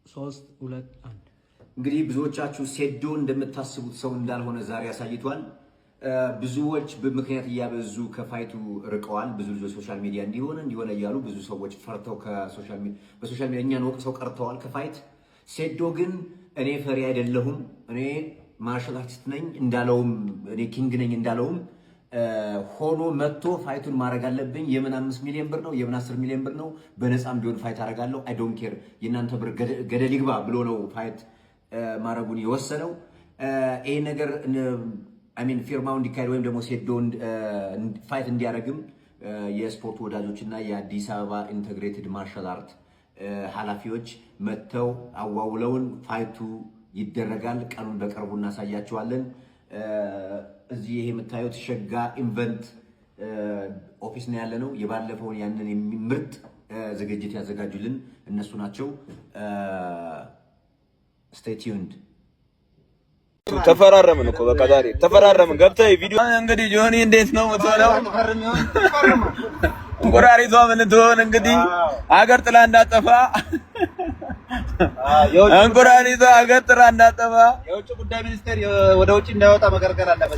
3 2 1 እንግዲህ ብዙዎቻችሁ ሴዶ እንደምታስቡት ሰው እንዳልሆነ ዛሬ ያሳይቷል። ብዙዎች በምክንያት እያበዙ ከፋይቱ ርቀዋል። ብዙ ልጆች ሶሻል ሚዲያ እንዲሆነ እያሉ ብዙ ሰዎች ፈርተው በሶሻል ሚዲያ እኛን ወቅሰው ቀርተዋል ከፋይት። ሴዶ ግን እኔ ፈሪ አይደለሁም፣ እኔ ማርሻል አርቲስት ነኝ እንዳለውም እኔ ኪንግ ነኝ እንዳለውም ሆኖ መጥቶ ፋይቱን ማድረግ አለብኝ። የምን 5 ሚሊዮን ብር ነው የምን 10 ሚሊዮን ብር ነው በነፃም ቢሆን ፋይት አደርጋለሁ። አይ ዶንት ኬር የእናንተ ብር ገደል ይግባ ብሎ ነው ፋይት ማረጉን የወሰነው። ይሄ ነገር አሚን ፊርማው እንዲካሄድ ወይም ደግሞ ሴዶ ፋይት እንዲያደርግም የስፖርት ወዳጆችና የአዲስ አበባ ኢንተግሬትድ ማርሻል አርት ኃላፊዎች መጥተው አዋውለውን ፋይቱ ይደረጋል። ቀኑን በቅርቡ እናሳያቸዋለን። እዚህ ይሄ የምታዩት ሸጋ ኢንቨንት ኦፊስ ነው ያለነው። የባለፈውን ያንን ምርጥ ዝግጅት ያዘጋጁልን እነሱ ናቸው። ስቴይ ቲዩንድ። ተፈራረምን እኮ በቃ ዛሬ ተፈራረምን። ገብተህ ቪዲዮ እንግዲህ ጆኒ እንዴት ነው ወጣው እንቁራሪቷ ምን ትሆን እንግዲህ አገር ጥላ እንዳጠፋ እንቁራሪቷ አገር ጥላ እንዳጠፋ የውጭ ጉዳይ ሚኒስቴር ወደ ውጭ እንዳይወጣ መከልከል አለበት።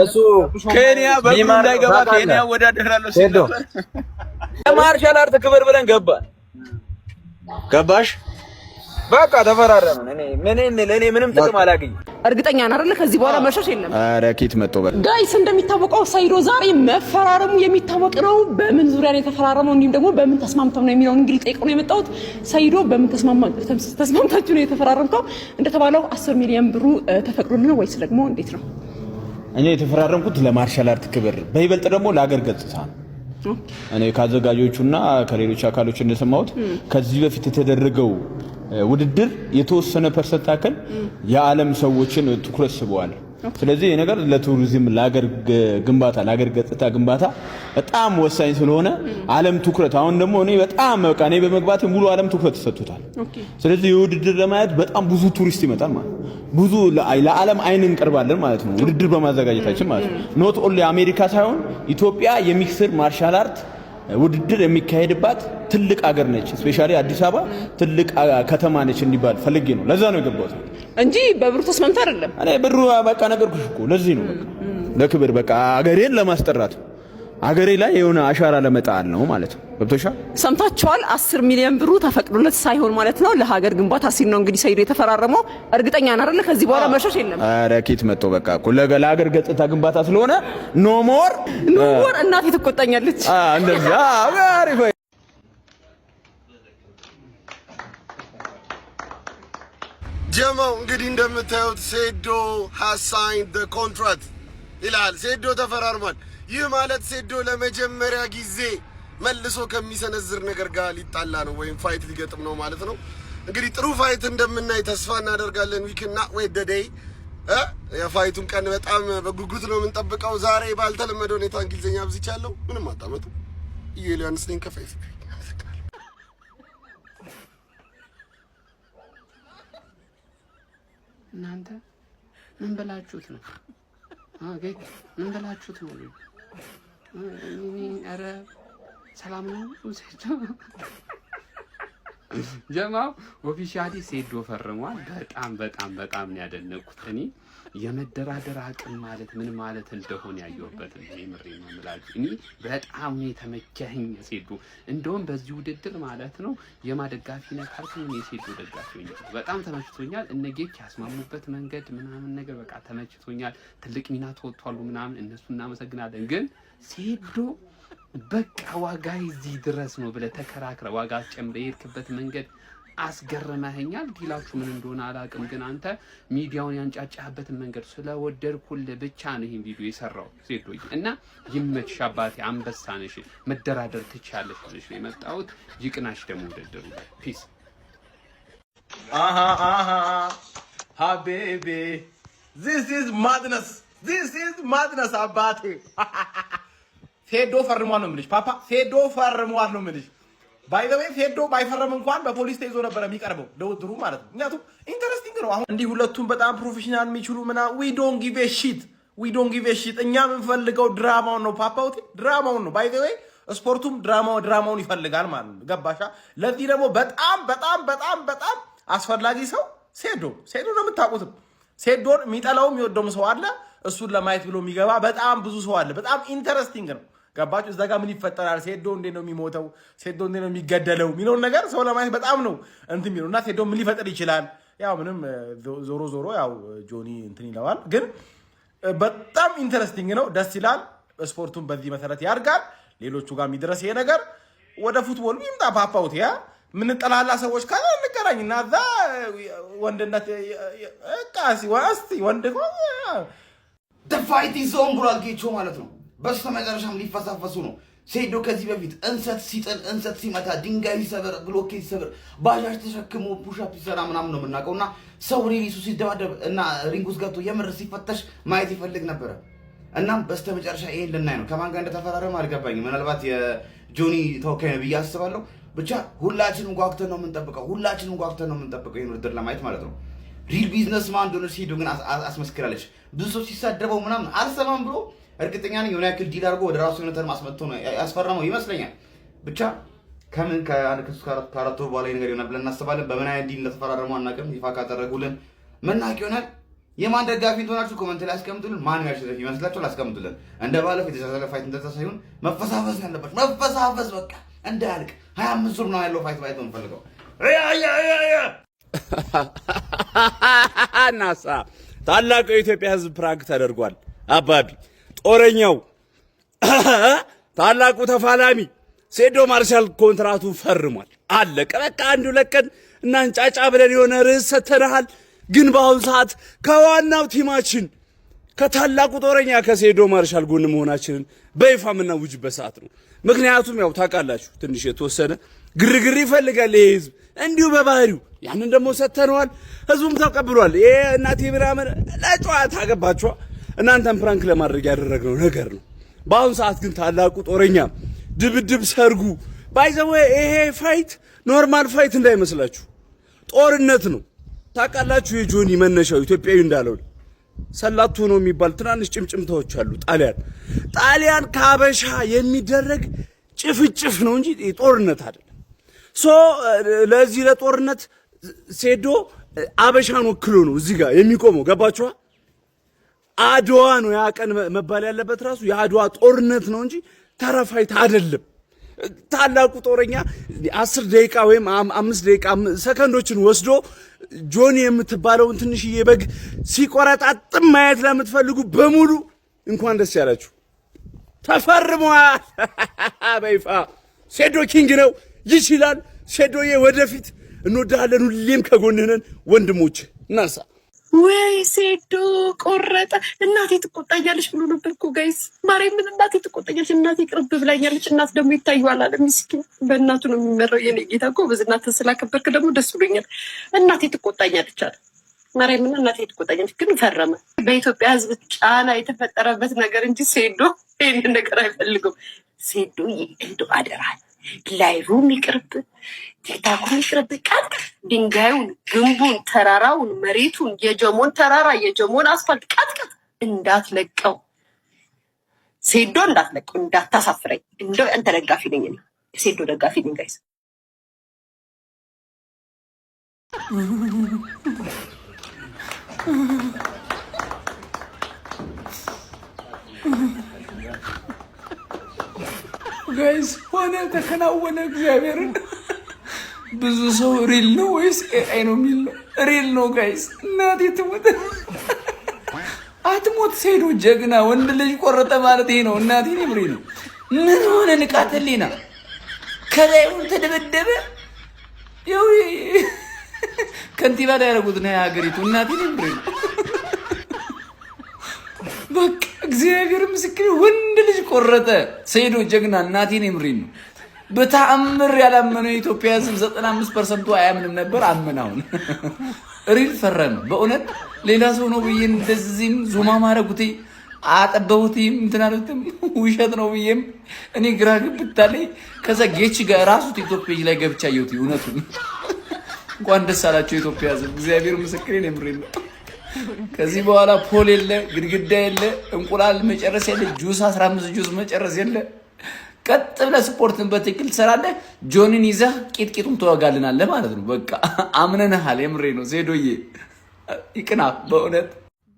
እሱ ኬንያ በኩል እንዳይገባ ኬንያ ወዳደራለሁ ሲል ማርሻል አርት ክብር ብለን ገባሽ በቃ ተፈራረምን። ለኔ ምንም ጥቅም አላገኝም። እርግጠኛ ነኝ አይደል? ከዚህ በኋላ መሸሽ የለም። ኧረ ኪት መጥቶ ጋይስ እንደሚታወቀው ሰይዶ ዛሬ መፈራረሙ የሚታወቅ ነው። በምን ዙሪያ ነው የተፈራረመው እንዲሁም ደግሞ በምን ተስማምተው ነው የሚለውን እንግዲህ ጠይቀው ነው የመጣሁት። ሰይዶ በምን ተስማምታችሁ ነው የተፈራረምከው? እንደተባለው 10 ሚሊዮን ብሩ ተፈቅዶልህ ነው ወይስ ደግሞ እንዴት ነው? እኔ የተፈራረምኩት ለማርሻል አርት ክብር በይበልጥ ደግሞ ለሀገር ገጽታ ነው። እኔ ካዘጋጆቹና ከሌሎች አካሎች እንደሰማሁት ከዚህ በፊት የተደረገው ውድድር የተወሰነ ፐርሰንት አከል የዓለም ሰዎችን ትኩረት ስበዋል። ስለዚህ ይሄ ነገር ለቱሪዝም ለሀገር ግንባታ ለሀገር ገጽታ ግንባታ በጣም ወሳኝ ስለሆነ ዓለም ትኩረት አሁን ደግሞ እኔ በጣም በቃ እኔ በመግባቴ ሙሉ ዓለም ትኩረት ተሰጥቷል። ስለዚህ የውድድር ለማየት በጣም ብዙ ቱሪስት ይመጣል ማለት ነው። ብዙ ለዓለም አይን እንቀርባለን ማለት ነው ውድድር በማዘጋጀታችን ማለት ነው። ኖት ኦንሊ አሜሪካ ሳይሆን ኢትዮጵያ የሚክስር ማርሻል አርት ውድድር የሚካሄድባት ትልቅ ሀገር ነች። ስፔሻሊ አዲስ አበባ ትልቅ ከተማ ነች እንዲባል ፈልጌ ነው። ለዛ ነው የገባሁት እንጂ በብሩ ተስማምተህ አይደለም። እኔ ብሩ በቃ ነገርኩሽ እኮ ለዚህ ነው በቃ ለክብር በቃ ሀገሬን ለማስጠራት ሀገሬ ላይ የሆነ አሻራ ለመጣል ነው ማለት ነው። ገብቶሻል? ሰምታችኋል። 10 ሚሊዮን ብሩ ተፈቅዶለት ሳይሆን ማለት ነው ለሀገር ግንባታ ሲል ነው እንግዲህ ሰይዶ የተፈራረመው። እርግጠኛ ነኝ አይደል? ከዚህ በኋላ መሸሽ የለም። ኧረ ኪት መጥቶ በቃ እኮ ለሀገር ገጽታ ግንባታ ስለሆነ ኖ ሞር እናቴ ትቆጣኛለች። እንደዚህ አሪፍ ጀማው እንግዲህ እንደምታዩት ሴዶ has signed the contract ይላል። ሴዶ ተፈራርሟል። ይህ ማለት ሴዶ ለመጀመሪያ ጊዜ መልሶ ከሚሰነዝር ነገር ጋር ሊጣላ ነው ወይም ፋይት ሊገጥም ነው ማለት ነው። እንግዲህ ጥሩ ፋይት እንደምናይ ተስፋ እናደርጋለን። we cannot wait the day የፋይቱን ቀን በጣም በጉጉት ነው የምንጠብቀው። ዛሬ ባልተለመደ ሁኔታ እንግሊዘኛ አብዝቻለሁ። ምንም አጣመጡ ኢሊያንስ ነኝ ከፋይፍ እናንተ ምን በላችሁት ነው? አገኝ ምን በላችሁት ነው? ኧረ ሰላም ነው ጀማው ኦፊሻሊ ሴዶ ፈርሟል። በጣም ነው ያደነኩት። እኔ የመደራደር አቅም ማለት ምን ማለት እንደሆነ ያየሁበት ነው። ምሬ ነው የምላችሁ። እኔ በጣም ነው የተመቸኝ ሴዶ። እንደውም በዚህ ውድድር ማለት ነው የማደጋፊ ነካልኩኝ እኔ ሴዶ ደጋፊ ነኝ። በጣም ተመችቶኛል። እነጌች ያስማሙበት መንገድ ምናምን ነገር በቃ ተመችቶኛል። ትልቅ ሚና ተወጥቷሉ ምናምን እነሱ እናመሰግናለን። ግን ሴዶ በቃ ዋጋ እዚህ ድረስ ነው ብለህ ተከራክረ ዋጋ ጨምረህ የሄድክበት መንገድ አስገርመኸኛል። ዲላችሁ ምን እንደሆነ አላውቅም፣ ግን አንተ ሚዲያውን ያንጫጫህበትን መንገድ ስለወደድኩልህ ብቻ ነው ይሄን ቪዲዮ የሰራው ሴዶዬ። እና ይመችሽ አባቴ፣ አንበሳ ነሽ፣ መደራደር ትችያለሽ ብለሽ ነው የመጣሁት። ይቅናሽ ደግሞ ውድድሩ። ፒስ ሀቢቢ this is madness አባቴ ፌዶ ፈርሟል ነው የምልሽ። ፓፓ ፌዶ ፈርሟል ነው የምልሽ። ባይ ዘ ዌይ ፌዶ ባይፈረም እንኳን በፖሊስ ተይዞ ነበር የሚቀርበው ለውድድሩ ማለት ነው። ምክንያቱም ኢንተረስቲንግ ነው። አሁን እንዲህ ሁለቱም በጣም ፕሮፌሽናል የሚችሉ we don't give a shit እኛ የምንፈልገው ድራማውን ነው ፓፓውቲ፣ ድራማውን ነው። ባይ ዘ ዌይ ስፖርቱም ድራማውን ይፈልጋል ማለት ነው። ገባሻ? ለዚህ ደግሞ በጣም አስፈላጊ ሰው ሴዶ ነው የምታውቁትም። ሴዶን የሚጠላውም የሚወደውም ሰው አለ። እሱን ለማየት ብሎ የሚገባ በጣም ብዙ ሰው አለ። በጣም ኢንተረስቲንግ ነው። ገባችሁ? እዛ ጋር ምን ይፈጠራል፣ ሴዶ እንዴት ነው የሚሞተው፣ ሴዶ እንዴት ነው የሚገደለው የሚለውን ነገር ሰው ለማየት በጣም ነው እንትን የሚለው እና ሴዶ ምን ሊፈጠር ይችላል። ያው ምንም ዞሮ ያው ጆኒ እንትን ይለዋል፣ ግን በጣም ኢንተረስቲንግ ነው። ደስ ይላል። ስፖርቱን በዚህ መሰረት ያድርጋል። ሌሎቹ ጋር የሚደረስ ይሄ ነገር ወደ ፉትቦል ይምጣ። ፓፓውት ያ ምንጠላላ ሰዎች ካለ እንገናኝ እና እዛ ወንድነት ቃሲ ወንድ ፋይት ዞን ብሏል ጌቾ ማለት ነው። በስተመጨረሻም ሊፈሳፈሱ ነው። ሴዶ ከዚህ በፊት እንሰት ሲጥል እንሰት ሲመታ ድንጋይ ሲሰብር ብሎኬት ሲሰብር ባጃጅ ተሸክሞ ፑሻፕ ሲሰራ ምናምን ነው የምናውቀው እና ሰው ሪሊሱ ሲደባደብ እና ሪንግ ውስጥ ገብቶ የምር ሲፈተሽ ማየት ይፈልግ ነበረ። እናም በስተመጨረሻ ይሄን ልናይ ነው። ከማን ጋር እንደተፈራረመ አልገባኝም። ምናልባት የጆኒ ተወካይ ነው ብዬ አስባለሁ። ብቻ ሁላችንም ጓጉተን ነው የምንጠብቀው ይሄን ውድድር ለማየት ማለት ነው። ሪል ቢዝነስማን እንደሆነ ሴዶ ግን አስመስክራለች። ብዙ ሰው ሲሳደበው ምናምን አልሰማም ብሎ እርግጠኛ ነኝ የሆነ ያክል ዲል አድርጎ ወደ ራሱ የሆነ ተርም አስመጥቶ ነው ያስፈረመው ይመስለኛል። ብቻ ከምን ከአራት ወር በኋላ ነገር ይሆናል ብለን እናስባለን። በምን አይነት ዲል እንደተፈራረሙ አናውቅም። ይፋ ካደረጉልን መናቅ ይሆናል። የማን ደጋፊ እንደሆናችሁ ኮመንት ላይ አስቀምጡልን። ማን ያሸነፈ ይመስላችኋል? አስቀምጡልን። እንደ ባለፈው የተሻለ ፋይት እንደዛ ሳይሆን መፈሳፈስ ያለበት መፈሳፈስ በቃ እንዳያልቅ 25 ዙር ነው ያለው ፋይት ነው የምፈልገው። ናሳ ታላቁ የኢትዮጵያ ሕዝብ ፕራንክ ተደርጓል። አባቢ ጦረኛው ታላቁ ተፋላሚ ሴዶ ማርሻል ኮንትራቱ ፈርሟል። አለቀ በቃ። አንዱ ለቀን እና እንጫጫ ብለን የሆነ ርዕስ ሰተናል። ግን በአሁኑ ሰዓት ከዋናው ቲማችን ከታላቁ ጦረኛ ከሴዶ ማርሻል ጎን መሆናችንን በይፋ የምናውጅበት ሰዓት ነው። ምክንያቱም ያው ታውቃላችሁ ትንሽ የተወሰነ ግርግር ይፈልጋል ይሄ ህዝብ እንዲሁ በባህሪው። ያንን ደግሞ ሰተነዋል፣ ህዝቡም ተቀብሏል። ይሄ እናቴ ምናምን ለጨዋታ ገባችኋ። እናንተን ፕራንክ ለማድረግ ያደረግነው ነገር ነው። በአሁኑ ሰዓት ግን ታላቁ ጦረኛ ድብድብ ሰርጉ ባይዘው ይሄ ፋይት ኖርማል ፋይት እንዳይመስላችሁ ጦርነት ነው። ታውቃላችሁ የጆኒ መነሻው ኢትዮጵያዊ እንዳለው ሰላቱ ነው የሚባል ትናንሽ ጭምጭምታዎች አሉ። ጣሊያን ከአበሻ የሚደረግ ጭፍጭፍ ነው እንጂ ጦርነት አይደለም። ለዚህ ለጦርነት ሴዶ አበሻን ወክሎ ነው እዚህ ጋር የሚቆመው። ገባችኋ? አድዋ ነው ያ ቀን መባል ያለበት ራሱ የአድዋ ጦርነት ነው እንጂ ተረፋይት አይደለም። ታላቁ ጦረኛ 10 ደቂቃ ወይም 5 ደቂቃ ሰከንዶችን ወስዶ ጆኒ የምትባለውን ትንሽዬ በግ ሲቆረጣጥም ማየት ለምትፈልጉ በሙሉ እንኳን ደስ ያላችሁ። ተፈርሟል በይፋ። ሴዶ ኪንግ ነው፣ ይችላል። ሴዶዬ ወደፊት እንወዳለን፣ ሁሌም ከጎንህ ነን ወንድሞች። እናንሳ ወይ ሴዶ ቆረጠ። እናቴ ትቆጣኛለች ብሎ ነበር እኮ ጋይስ። ማርያምን እናቴ ትቆጣኛለች፣ እናቴ ቅርብ ብላኛለች። እናት ደግሞ ይታየዋል አለ ምስኪን። በእናቱ ነው የሚመራው የኔ ጌታ እኮ። በዝናት ስላከበርክ ደግሞ ደስ ብሎኛል። እናቴ ትቆጣኛለች አለ ማርያምን። እናቴ ትቆጣኛለች ግን ፈረመ። በኢትዮጵያ ሕዝብ ጫና የተፈጠረበት ነገር እንጂ ሴዶ ይህን ነገር አይፈልግም። ሴዶ እንዶ አደራል ላይሩም ይቅርብ፣ ቲክታኩም ይቅርብ። ቀጥ ድንጋዩን፣ ግንቡን፣ ተራራውን፣ መሬቱን፣ የጀሞን ተራራ የጀሞን አስፋልት ቀጥቀጥ እንዳትለቀው ሴዶ፣ እንዳትለቀው፣ እንዳታሳፍረኝ። እንደው አንተ ደጋፊ ነኝ እኔ ሴዶ ደጋፊ ነኝ ጋይስ። ጋይስ ሆነ ተከናወነ። እግዚአብሔርን ብዙ ሰው ሪል ነው ወይስ ኤአይ ነው የሚለው? ሪል ነው ጋይስ። እናቴ ትሞት አትሞት። ሴዶ ጀግና ወንድ ልጅ ቆረጠ ማለት ይሄ ነው። እናቴ ነብሬ ነው። ምን ሆነ? ንቃተ ህሊና ከላይውን ተደበደበ። ያው ከንቲባ ላይ ያደረጉት ነው የሀገሪቱ። እናቴ ነብሬ ነው። በቃ እግዚአብሔር ምስክር ወንድ ልጅ ቆረጠ። ሴዶ ጀግና እናቴ ነብሬ ነው። በተአምር ያላመነው የኢትዮጵያ ሕዝብ 95% አያምንም ነበር። አመናውን ሪል ፈረመ። በእውነት ሌላ ሰው ነው ብዬ እንደዚህም ዙማ ማረጉት አጠበውት እንትናሉትም ውሸት ነው ብዬም እኔ ግራ ግብታለኝ። ከዛ ጌች ጋር ራሱ ቲክቶክ ፔጅ ላይ ገብቻ አየሁት እውነቱን። እንኳን ደስ አላችሁ የኢትዮጵያ ሕዝብ። እግዚአብሔር ምስክሬ ነብሬ ነው። ከዚህ በኋላ ፖል የለ፣ ግድግዳ የለ፣ እንቁላል መጨረስ የለ፣ ጁስ 15 ጁስ መጨረስ የለ። ቀጥ ብለህ ስፖርትን በትክክል ትሰራለህ። ጆኒን ይዘህ ቂጥቂጡን ትወጋልናለህ ማለት ነው። በቃ አምነንሃል። የምሬ ነው ሴዶዬ፣ ይቅና በእውነት።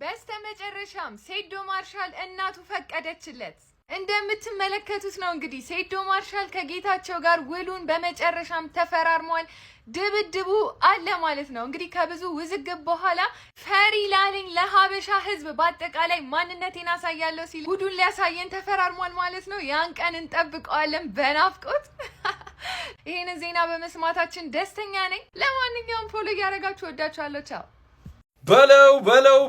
በስተመጨረሻም ሴዶ ማርሻል እናቱ ፈቀደችለት። እንደምትመለከቱት ነው እንግዲህ ሴዶ ማርሻል ከጌታቸው ጋር ውሉን በመጨረሻም ተፈራርሟል። ድብድቡ አለ ማለት ነው። እንግዲህ ከብዙ ውዝግብ በኋላ ፈሪ ላለኝ ለሀበሻ ሕዝብ በአጠቃላይ ማንነቴን አሳያለሁ ሲል ጉዱን ሊያሳየን ተፈራርሟል ማለት ነው። ያን ቀን እንጠብቀዋለን በናፍቆት። ይህንን ዜና በመስማታችን ደስተኛ ነኝ። ለማንኛውም ፎሎ እያደረጋችሁ ወዳችኋለሁ። ቻው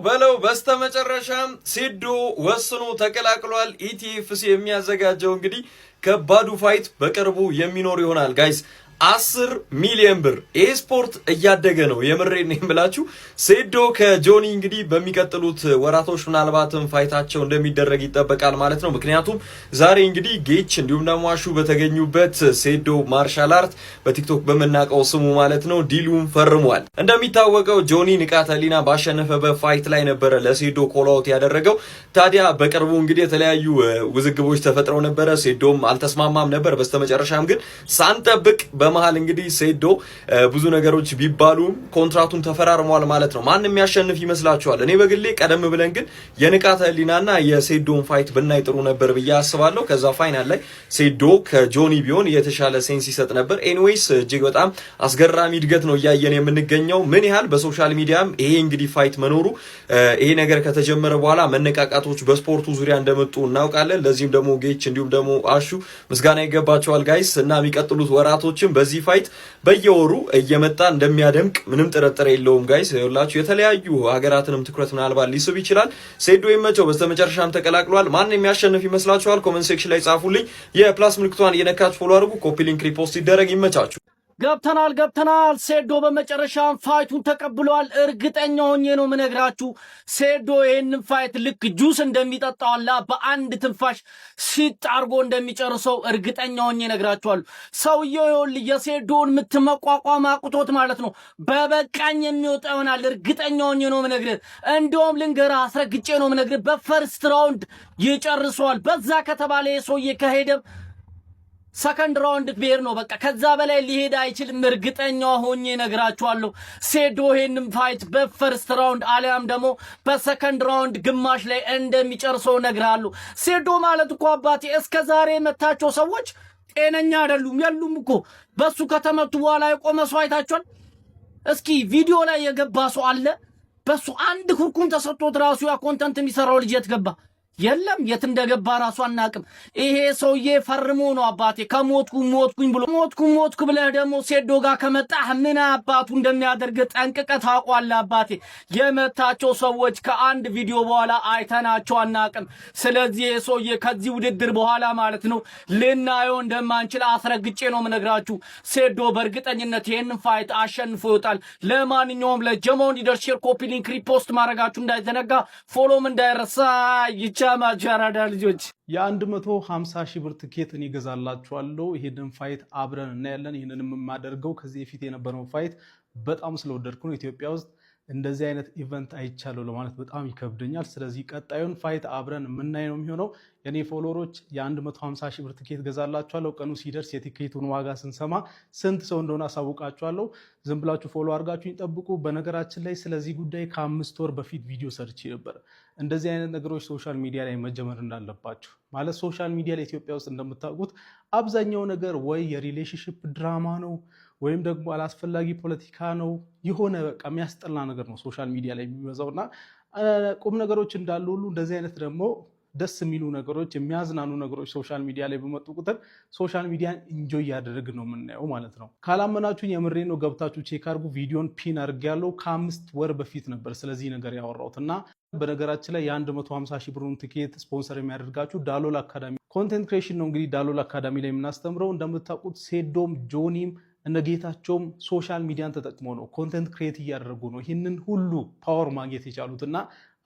በለው በስተመጨረሻም ሴዶ ወስኖ ተቀላቅሏል። ኢቲኤፍሲ የሚያዘጋጀው እንግዲህ ከባዱ ፋይት በቅርቡ የሚኖር ይሆናል ጋይስ። 10 ሚሊዮን ብር። ይሄ ስፖርት እያደገ ነው። የምሬን ነው የምላችሁ። ሴዶ ከጆኒ እንግዲህ በሚቀጥሉት ወራቶች ምናልባትም ፋይታቸው እንደሚደረግ ይጠበቃል ማለት ነው። ምክንያቱም ዛሬ እንግዲህ ጌች እንዲሁም ደግሞ አሹ በተገኙበት ሴዶ ማርሻል አርት በቲክቶክ በመናቀው ስሙ ማለት ነው ዲሉን ፈርሟል። እንደሚታወቀው ጆኒ ንቃተ ህሊና ባሸነፈበት ፋይት ላይ ነበረ ለሴዶ ኮላውት ያደረገው። ታዲያ በቅርቡ እንግዲህ የተለያዩ ውዝግቦች ተፈጥረው ነበረ። ሴዶም አልተስማማም ነበር። በስተመጨረሻም ግን ሳንጠብቅ በመሃል እንግዲህ ሴዶ ብዙ ነገሮች ቢባሉ ኮንትራቱን ተፈራርሟል ማለት ነው። ማን የሚያሸንፍ ይመስላችኋል? እኔ በግሌ ቀደም ብለን ግን የንቃተ ህሊናና የሴዶን ፋይት ብናይ ጥሩ ነበር ብዬ አስባለሁ። ከዛ ፋይናል ላይ ሴዶ ከጆኒ ቢሆን የተሻለ ሴንስ ይሰጥ ነበር። ኤኒዌይስ እጅግ በጣም አስገራሚ እድገት ነው እያየን የምንገኘው። ምን ያህል በሶሻል ሚዲያም ይሄ እንግዲህ ፋይት መኖሩ ይሄ ነገር ከተጀመረ በኋላ መነቃቃቶች በስፖርቱ ዙሪያ እንደመጡ እናውቃለን። ለዚህም ደግሞ ጌች እንዲሁም ደግሞ አሹ ምስጋና ይገባቸዋል ጋይስ እና የሚቀጥሉት ወራቶችም በዚህ ፋይት በየወሩ እየመጣ እንደሚያደምቅ ምንም ጥርጥር የለውም ጋይስ። ይኸውላችሁ የተለያዩ ሀገራትንም ትኩረት ምናልባት ሊስብ ይችላል። ሴዶ ይመቸው። በስተመጨረሻም ተቀላቅሏል። ማን የሚያሸንፍ ይመስላችኋል? ኮሜንት ሴክሽን ላይ ጻፉልኝ። የፕላስ ምልክቷን እየነካችሁ ፎሎ አድርጉ። ኮፒ ሊንክ ሪፖስት ይደረግ። ይመቻችሁ። ገብተናል። ሴዶ በመጨረሻም ፋይቱን ተቀብሏል። እርግጠኛ ሆኜ ነው ምነግራችሁ። ሴዶ ይህንን ፋይት ልክ ጁስ እንደሚጠጣው አላ በአንድ ትንፋሽ ሲጥ አርጎ እንደሚጨርሰው እርግጠኛ ሆኜ ነግራችኋለሁ። ሰውየው ይኸውልህ የሴዶን የምትመቋቋም አቁቶት ማለት ነው በበቃኝ የሚወጣ ይሆናል። እርግጠኛ ሆኜ ነው ምነግርህ። እንደውም ልንገርህ፣ አስረግጬ ነው ምነግርህ፣ በፈርስት ራውንድ ይጨርሰዋል። በዛ ከተባለ የሰውዬ ከሄደ ሰከንድ ራውንድ ብሄር ነው በቃ። ከዛ በላይ ሊሄድ አይችልም። እርግጠኛ ሆኜ ነግራችኋለሁ። ሴዶ ይሄንን ፋይት በፈርስት ራውንድ አሊያም ደግሞ በሰከንድ ራውንድ ግማሽ ላይ እንደሚጨርሰው ነግራለሁ። ሴዶ ማለት እኮ አባቴ እስከ ዛሬ የመታቸው ሰዎች ጤነኛ አይደሉም። የሉም እኮ በሱ ከተመቱ በኋላ የቆመ ሰው አይታችኋል? እስኪ ቪዲዮ ላይ የገባ ሰው አለ? በሱ አንድ ኩርኩም ተሰጥቶት ራሱ ያ ኮንተንት የሚሰራው ልጅ የት ገባ? የለም የት እንደገባ ራሱ አናቅም። ይሄ ሰውዬ ፈርሞ ነው አባቴ ከሞትኩኝ ብሎ ሞትኩ ብለህ ደግሞ ሴዶ ጋር ከመጣህ ምን አባቱ እንደሚያደርግ ጠንቅቀህ ታውቃለህ አባቴ። የመታቸው ሰዎች ከአንድ ቪዲዮ በኋላ አይተናቸው አናቅም። ስለዚህ ይሄ ሰውዬ ከዚህ ውድድር በኋላ ማለት ነው ልናየው እንደማንችል አስረግጬ ነው የምነግራችሁ። ሴዶ በእርግጠኝነት ይሄንን ፋይት አሸንፎ ይወጣል። ለማንኛውም ለጀማው እንዲደርስ ሼር፣ ኮፒ ሊንክ፣ ሪፖስት ማድረጋችሁ እንዳይዘነጋ፣ ፎሎም እንዳይረሳ። ማጃራዳ ልጆች የ150 ሺህ ብር ትኬት እኔ እገዛላችኋለሁ። ይሄንን ፋይት አብረን እናያለን። ይሄንን የማደርገው ከዚህ በፊት የነበረው ፋይት በጣም ስለወደድኩ ነው። ኢትዮጵያ ውስጥ እንደዚህ አይነት ኢቨንት አይቻለሁ ለማለት በጣም ይከብደኛል። ስለዚህ ቀጣዩን ፋይት አብረን የምናይ ነው የሚሆነው። የኔ ፎሎወሮች የ150 ሺህ ብር ትኬት ገዛላችኋለሁ። ቀኑ ሲደርስ የቲኬቱን ዋጋ ስንሰማ ስንት ሰው እንደሆነ አሳውቃችኋለሁ። ዝም ብላችሁ ፎሎ አድርጋችሁኝ ጠብቁ። በነገራችን ላይ ስለዚህ ጉዳይ ከ5 ወር በፊት ቪዲዮ ሰርቼ ነበር። እንደዚህ አይነት ነገሮች ሶሻል ሚዲያ ላይ መጀመር እንዳለባቸው። ማለት ሶሻል ሚዲያ ላይ ኢትዮጵያ ውስጥ እንደምታውቁት አብዛኛው ነገር ወይ የሪሌሽንሽፕ ድራማ ነው ወይም ደግሞ አላስፈላጊ ፖለቲካ ነው። የሆነ በቃ የሚያስጠላ ነገር ነው ሶሻል ሚዲያ ላይ የሚበዛውና ቁም ነገሮች እንዳሉ ሁሉ እንደዚህ አይነት ደግሞ ደስ የሚሉ ነገሮች፣ የሚያዝናኑ ነገሮች ሶሻል ሚዲያ ላይ በመጡ ቁጥር ሶሻል ሚዲያን ኢንጆይ እያደረግን ነው የምናየው ማለት ነው። ካላመናችሁኝ የምሬ ነው፣ ገብታችሁ ቼክ አድርጉ። ቪዲዮን ፒን አድርጌያለሁ። ከ5 ወር በፊት ነበር ስለዚህ ነገር ያወራሁት እና በነገራችን ላይ የ150 ሺህ ብሩን ትኬት ስፖንሰር የሚያደርጋችሁ ዳሎል አካዳሚ ኮንቴንት ክሬሽን ነው። እንግዲህ ዳሎል አካዳሚ ላይ የምናስተምረው እንደምታውቁት ሴዶም ጆኒም እነጌታቸውም ሶሻል ሚዲያን ተጠቅመው ነው ኮንቴንት ክሬት እያደረጉ ነው ይህንን ሁሉ ፓወር ማግኘት የቻሉት እና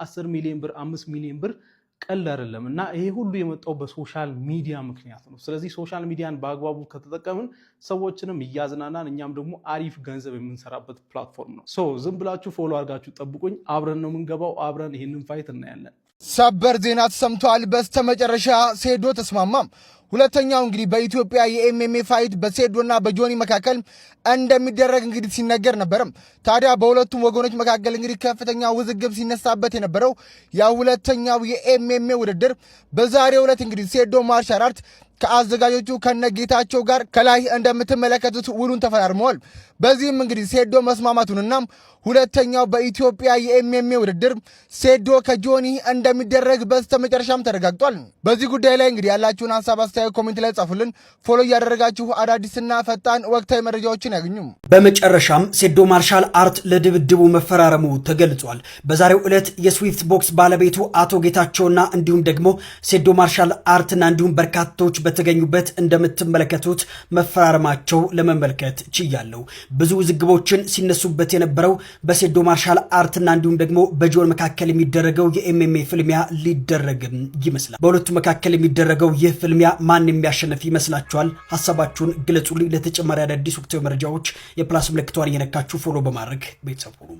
10 ሚሊዮን ብር 5 ሚሊዮን ብር ቀላል አይደለም እና ይሄ ሁሉ የመጣው በሶሻል ሚዲያ ምክንያት ነው። ስለዚህ ሶሻል ሚዲያን በአግባቡ ከተጠቀምን ሰዎችንም እያዝናናን እኛም ደግሞ አሪፍ ገንዘብ የምንሰራበት ፕላትፎርም ነው። ዝም ብላችሁ ፎሎ አድርጋችሁ ጠብቁኝ። አብረን ነው የምንገባው። አብረን ይህንን ፋይት እናያለን። ሰበር ዜና ተሰምቷል። በስተመጨረሻ ሴዶ ተስማማም። ሁለተኛው እንግዲህ በኢትዮጵያ የኤምኤምኤ ፋይት በሴዶና በጆኒ መካከል እንደሚደረግ እንግዲህ ሲነገር ነበር። ታዲያ በሁለቱም ወገኖች መካከል እንግዲህ ከፍተኛ ውዝግብ ሲነሳበት የነበረው ያ ሁለተኛው የኤምኤምኤ ውድድር በዛሬው ዕለት እንግዲህ ሴዶ ማርሻል አርት ከአዘጋጆቹ ከነጌታቸው ጋር ከላይ እንደምትመለከቱት ውሉን ተፈራርመዋል። በዚህም እንግዲህ ሴዶ መስማማቱንና ሁለተኛው በኢትዮጵያ የኤምኤምኤ ውድድር ሴዶ ከጆኒ እንደሚደረግ በስተመጨረሻም ተረጋግጧል። በዚህ ጉዳይ ላይ እንግዲህ ያላችሁን ሀሳብ አስተያየት ኮሜንት ላይ ጻፉልን። ፎሎ እያደረጋችሁ አዳዲስና ፈጣን ወቅታዊ መረጃዎችን ያገኙ። በመጨረሻም ሴዶ ማርሻል አርት ለድብድቡ መፈራረሙ ተገልጿል። በዛሬው ዕለት የስዊፍት ቦክስ ባለቤቱ አቶ ጌታቸውና እንዲሁም ደግሞ ሴዶ ማርሻል አርትና እንዲሁም በርካቶች በተገኙበት እንደምትመለከቱት መፈራረማቸው ለመመልከት ችያለሁ። ብዙ ውዝግቦችን ሲነሱበት የነበረው በሴዶ ማርሻል አርትና እንዲሁም ደግሞ በጆን መካከል የሚደረገው የኤምኤምኤ ፍልሚያ ሊደረግም ይመስላል። በሁለቱ መካከል የሚደረገው ይህ ፍልሚያ ማን የሚያሸንፍ ይመስላችኋል? ሐሳባችሁን ግለጹልኝ። ለተጨማሪ አዳዲስ ወቅታዊ መረጃዎች የፕላስ ምልክቷን እየነካችሁ ፎሎ በማድረግ ቤተሰብ ሁኑ።